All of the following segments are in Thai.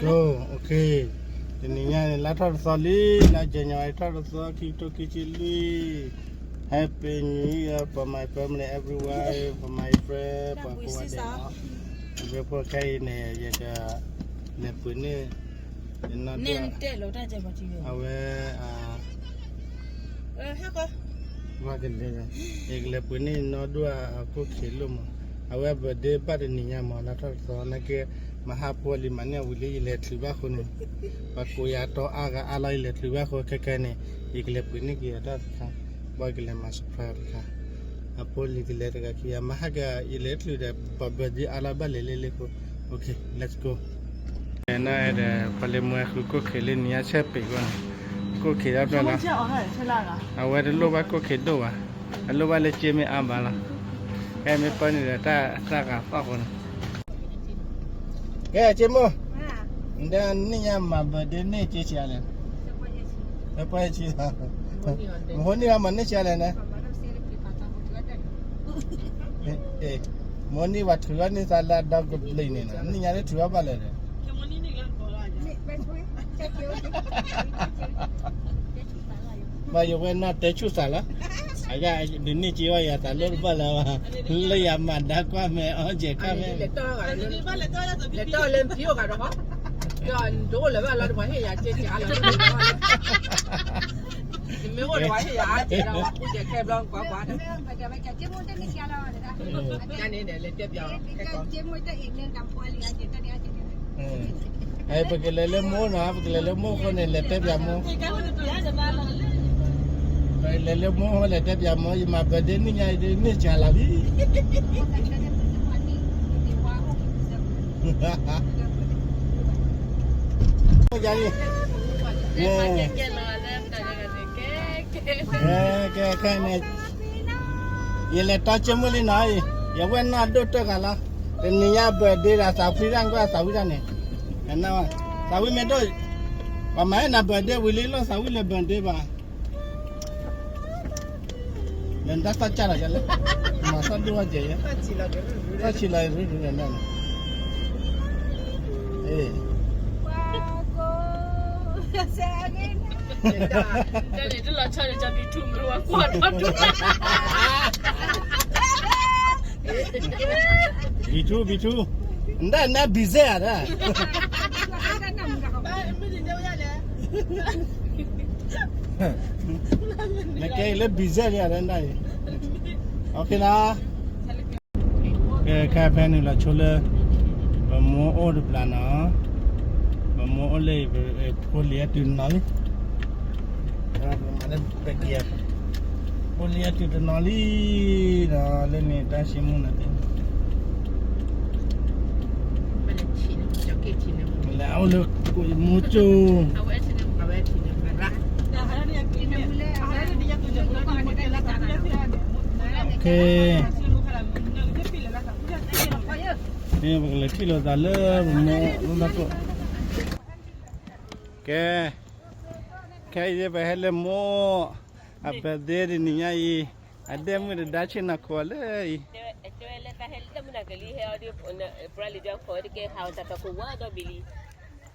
go okay teninya la thar soli la january thar so kito kichili happy new year for my family everywhere for my friend for what for kai ne ya ka ne pune na nên tệ lâu ta chơi bao nhiêu awe ha có wa ke le egle pune no dua ko khelo mo awe birthday pa teninya mo la thar so na ke mahapoli mania wili ile triba khone pakoya to aga ala ile triba kho kekane igle puni ki ata kha bagile masfar kha apoli ile daga ki mahaga ile triba babadi ala balele ko okay let's go na ede pale mo ko khele niya chepe ko khela bla awe de lo ba ko khedo wa lo ba le cheme ambala me pani ta ka fa ko Kaya cemo. Dan ni yang mabade ni cici alen. Apa cici? Mohoni aman ni cici alen Mohoni waktu ni salah dog beli ni. Ni yang ni tua balik. Mohoni ni kan bola Bayu kena tecu salah. Agak ni jiwa ya talur bala. Le yang mana kau me oje kau me. Le to lên phiếu cả đó. Rồi chỗ là ba phải hay là chơi trả là. Mấy con phải hay là chơi đâu, cũng chơi kẹp lon quá quá đó. Cái này để lên tiếp vào. Cái con. Ai pergi lele mo na, pergi lele mo kau ni letep ya mo. Lele mo letep ya mo, ima berde ni nyai ni cala ni. Jadi, kan ni, ye letak cemuli nai, ye wen na doktor kala, ni ya berde rasa firang ko rasa firang ni, enawa, sawi medo, pamai na berde wili lo sawi le berde ba. Dan dah tak cara jalan, masa dua aja ya. Tak cila itu dengan Jadi tu lah cara jadi tu meruang kuat tu. Bitu. Nda busy ada. Nak kaya busy dia ada. Okay lah. Kapan ni lah cula. Mau order plan ah. Mau oleh kuliah tu nali. Mana pergi ya? Kuliah tu nali. Dah le ni dah simu nanti. Lah awak mucu. Okay. Ni bagla kilo dalam mo nako. Kai je bahele mo apa deri ni ai ada mu dah cina kole. Itu ele bahele tu nak beli he ada perlu dia kau dia kau tak tahu ada beli.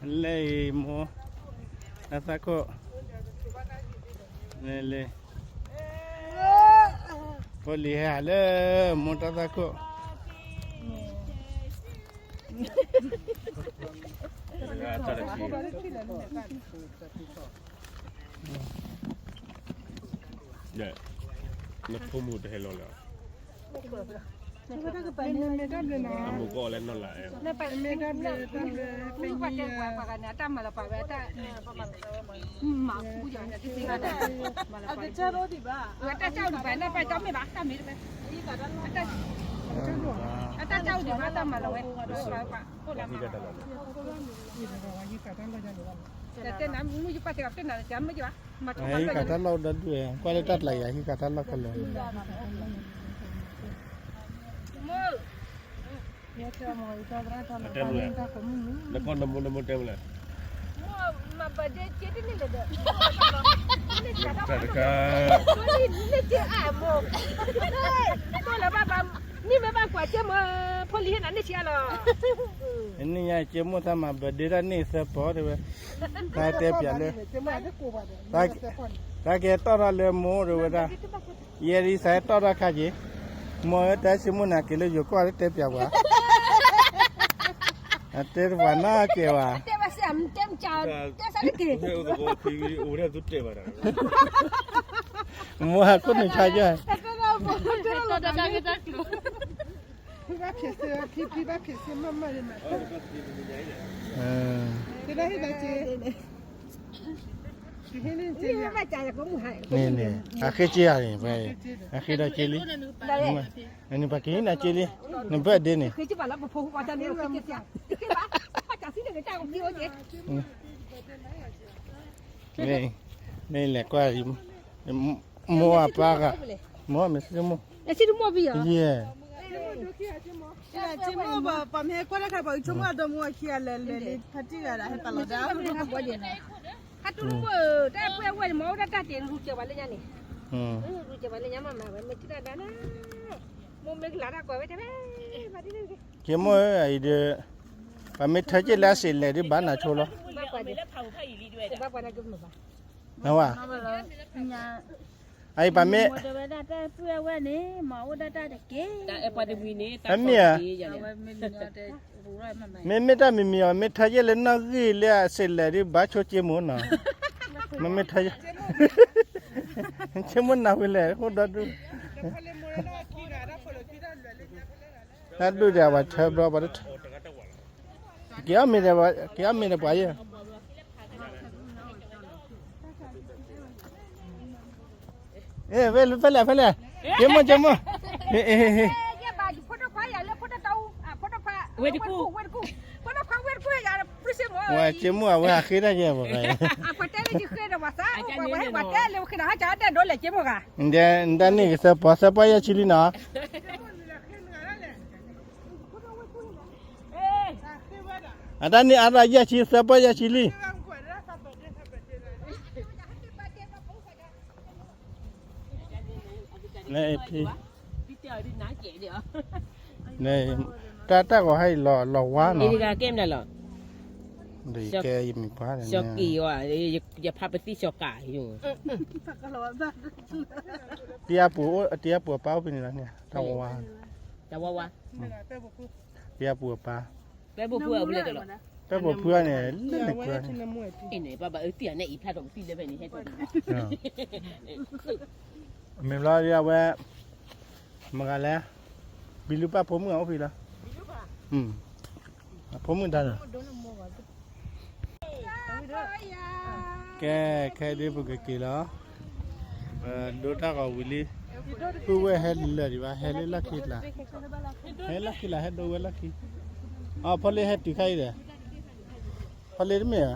Le mo asa ko. Le. Poli hale mo tak ko. Ya, nak kamu dah hello lah. Kamu kau lain nolak ya. Kata lau dah dua. Kualitas lah ya. Kata lau kalau. Tem lah. Nak kau nemu tem lah. Mabade jadi ni dah. Dekat. Ni dia amo. Tu lah bapa นี่ไม่บ้ากว่าเจ้ามาพอลีนั้นได้เชียร์หรอ อันนี้ยายเจมุทามาเบดเดรานี่เสปอร์เลยตาเตปยาเลยตาแกต่อระเลยโมหรือว่าเยรีสายต่อระข้าจีโมแต่ชิมุนักเลยอยู่ก็อะไรเตปยาวะเตปวานาเกวะ เจ้าว่าเสียมเจ้าเจ้าเจ้าสักกี่ Udah tuh deh barang. มัวคนหนึ่งชายจ้ะ တော်ကြကြကလို့ พี่ว่าเพียเสือพี่ว่าเพียเสือมาเลยมา จะได้ให้ได้เจให้เล่นเจ นี่ไม่จ่ายก็มึงให้ นี่อาเคจีอะไรไปอาเคดาเจลีอันนี้ปากกินดาเจลีนี่เปิดเดนี่ คือจะบอกแล้วพอว่าจะเนี่ยคือจะเสียคือว่าป้าจ่ายสิเดี๋ยวจ่ายของพี่โอเจ นี่แหละกว่ามัวปากอะมัวไม่ใช่มัว ไอ้สิดูมัวพี่อ่ะ เย่ เจมอบ่ปะเมควาละค่ะบ่จุมอดมัวขี้เลยพัดจิกะละให้ตลอดดา ถ้าตุ้มแต่เพื่อนว่าหมอได้ตัดเตียนรู้จักว่าเลยนี่รู้จักว่าเลยยังมาไม่ติดได้นะมุมเล็กหลานก็ไว้ใช่ไหมมาที่นี่ เกี่ยมัวไอ้เด้อปะไม่ทันจะแล้วเสร็จเลยที่บ้านน่ะโชว์ละ บ้ากว่านี้บ้ากว่านั้นก็ไม่บ้า นะวะไอ้ปะไม่ မတော်ပဲတာပြဲဝဲနေမဟုတ်တာတကယ် แต่ไอ้ปาดวีนี่ตา ไม่ได้ไม่ทันจะเล่นนักกีฬาเสร็จเลยที่บ้านโชว์เจมุนน่ะไม่ทันเจมุนน่ะเวลาโคตรดูนั่นดูเดี๋ยวว่าเธอบล็อกบัดเกี่ยวมีเดี๋ยวไปยังเว้ยเจมุนอย่าบ้าพ่อต้องพายแล้วพ่อต้องเต้าพ่อต้องพาเวทกูพ่อต้องพังเวทกูอย่าปริศนา ว่าเจมุนว่าขี้ได้ยังบ่ไง พ่อเต้เลยจะเคยได้ว่าซะว่าเต้เลยคือหาจ้าเต้โดนเลยเจ็บกะ เดี๋ยวนี่สปอยชิลีนะอันนี้อะไรยาชิสปอยชิลีนี่พี่ พี่เจ้าดิน้าเก๋เดี๋ยว นี่ตาก็ให้หล่อว่า นี่ เนาะ ดีกาเกมได้หรอ ดีแกยังมีพลาดเลย ช็อกกี้ว่ะอย่าพาไปที่ช็อกกาอยู่ เตียปูเป้าเป็นอะไรเนี่ยตาวว่า แต่ว่า เตียปูปลา แม่บัวเพื่อเอาไปเลยกันหรอ แต่บ่เพื่อนเนี่ยเล่นเพื่อน ไอ้ไหนป้าเตียเนี่ยอีพลาดของซีเลยแบบนี้ให้ตัวดี ไม่รอเรียกว่ามากันแล้วบิลูป้าผมมึงเอาพี่ละผมมึงได้เหรอแค่เดี๋ยวพวกกี่ล้อดูท่าก็วิลีผู้ว่าเฮลิเลยว่าเฮลิลักขี้ละเฮลักขี้ละเฮดูว่าลักขี้พอเลยเฮติใครเด้อพอเลยได้ไหมอ่ะ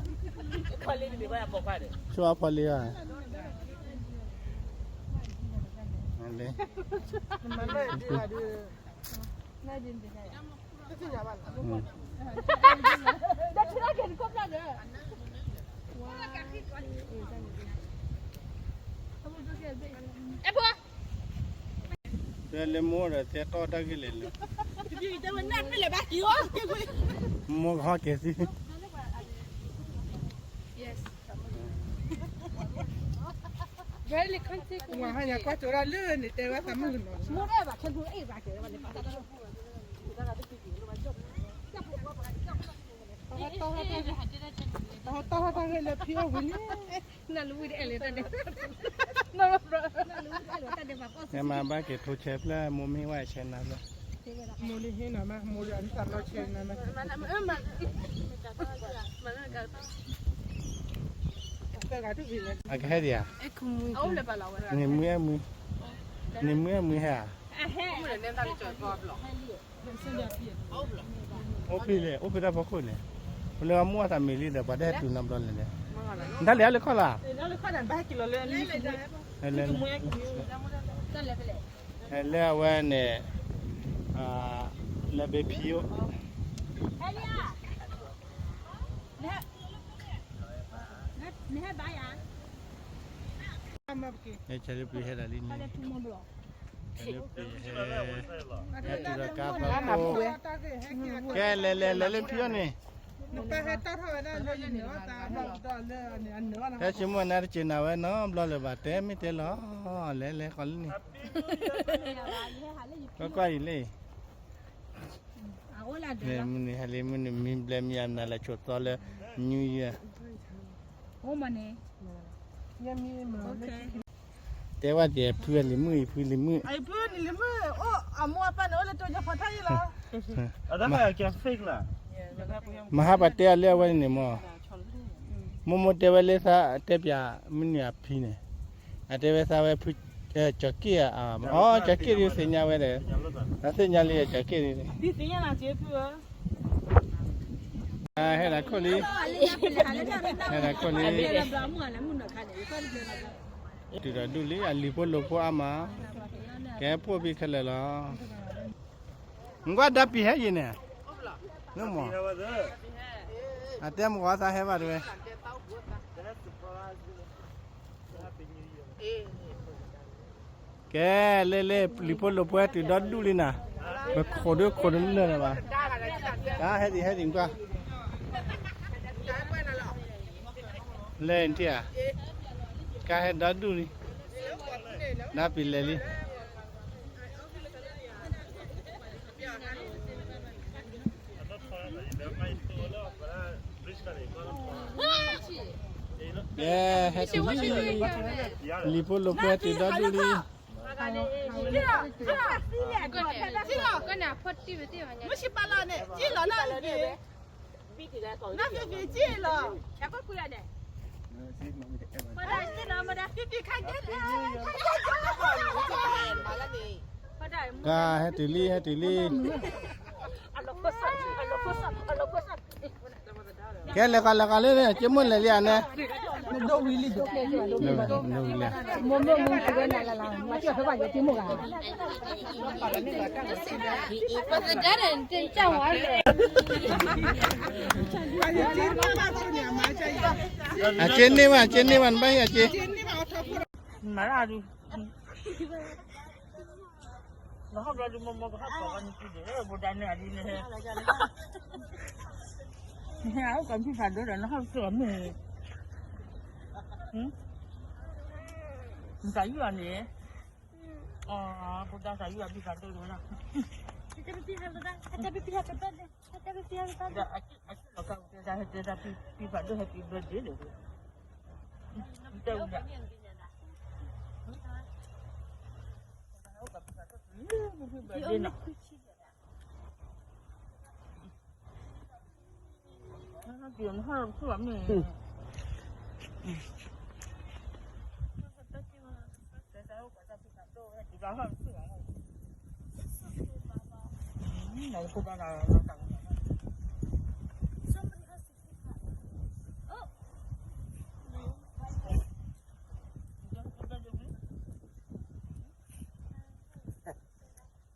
พอเล่นดีว่าบอกว่าเด้อ ชัวร์พอเลยอ่ะนั่นเลย ไอ้พวก เดี๋ยวเลยมัวเลยแต่ต่อตะกี้เลยเลย แต่วันนั้นไม่เลยบ้ากี่วะ มัวข้อเกสิ very country ว่าให้ยากว่าจุฬาเลื่อนแต่ว่าทำมือหนอ 摸来吧，全部哎吧，给吧，你把它当。ต่อทางเลยพี่เอาวิลี 那路的哎嘞，那的，那不，那路的哎嘞，那的吧， เนี่ยมาบ้านเกตโทเชฟแล้วมัวไม่ไหวเช่นนั้นเลย โมลีเห็นนะมาโมลีอันตรายเช่นนั้นนะแต่ก็ทุกวิเลย อะแค่เดียว เอาเลยไปแล้ว นี่มือฮะโอ้พี่เลยโอ้พี่ได้พอคุณเลยเรือมั่วทำมิลลิเดี๋ยวประเดี๋ยวตุนน้ำร้อนเลยนั่นเหลือเลยข้อละ แล้วเลยข้อนั้นบ้ากี่โลเลยนี่เลย เล่น 那来不来？ เล่นว่าเนี่ยเลเบพิโอ 哎呀，你还打呀？ มากี่ เนี่ยเชลิปลีเฮดาลินี่ 他在出门不了。Hati dah kapal tu. Lele pion ni. Cuma nak cina we no, belum lebat mi telo. Lele kalau ni. Kau ini. Ni hari ni belum yang nala contoh le New Year. Oh mana?แต่ว่าเดี๋ยวเพื่อนลิมือ ไอ้เพื่อนนี่ลิมือโอ้อามัวปะเนาะเลยตัวจะพอไทยละ มหาปฏิเรียกว่านี่มั้งมุมเทวเลสาเทปยามันเนี่ยพี่เนี่ยอาเทวสาวพูจักกี้อ๋อจักกี้อยู่สิญญาไว้เลยแล้วสิญญาเลยจักกี้นี่ ดิสิญญาเจ็บอ่ะ ให้ละคนนี้ให้ละคนนี้ดูดูลิอันลิโพโลโพอามาแกพวกพี่เขาเลยล่ะมึงว่าดับปีให้ยินเนี่ยนู่นมั้งอาเต็มกว่าสาเหตุว่าด้วยแกเล่ลิโพโลโพติดดูลินะแบบโคตรนี่เลยนะบ้าจ้าให้ดีกว่าเล่นที่อ่ะกาให้ดัดดูนี่น่าปิดเลยลิให้ดีลิโพโลโพติดดูลิก็น่ะพอดีไปที่มันเนี่ย ไม่ใช่ปลาเนี่ยจีหล่อน่ะเลยน่าพี่จีหล่อแค่ก็คุยอ่ะเนี่ยมาได้จีหล่อมาได้พี่ข้างเด็ดกาให้ตีลีแกเล็กเลยเนี่ยเจ้ามันเลยอ่ะเนี่ยโนวิลโมโมกูเป็นอะไรล่ะมาเที่ยวเพื่อว่าจะกินหมูกันภาษาจีนเจ๋งจังวะเจนนี่มันไปอ่ะเจมาละดูแล้วเขาเราดูมองเขาบอกกันที่เดี๋ยวบูดานเนี่ยดีเนี่ยเนี่ยเอากันพี่ฝันด้วยแล้วเขาสวมมือใส่อยู่อันนี้อ๋อบูดานใส่อยู่อันพี่ฝันด้วยนะจะไปพี่ฝันด้วยพี่ฝันด้วย Happy Birthday เลยเจ้าเนี่ยเดี๋ยวห้ามสวมมือไหนพูดอะไร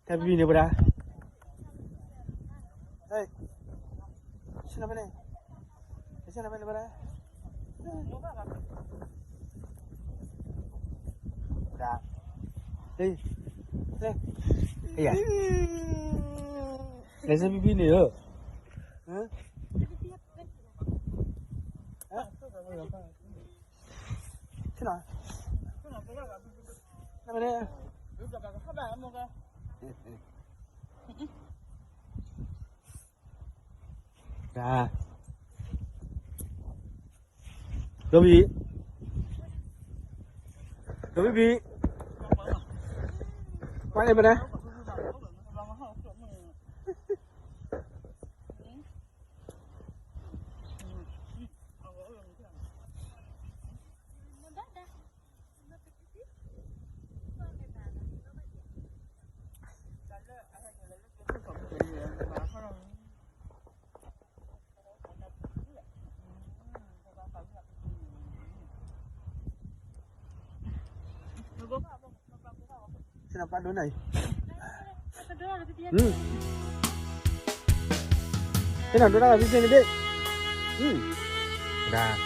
Tapi ni berapa? Hey, siapa ni? Siapa ni berapa? Berapa? Hey, ya. Lesson pipi ni lo. Sini. Nama dia? Dạ. Đâu bị? Quay lại bên đây. Kenapa dona ni? Kenapa dona habis ni dek? Dah.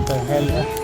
ไปให้แล้ว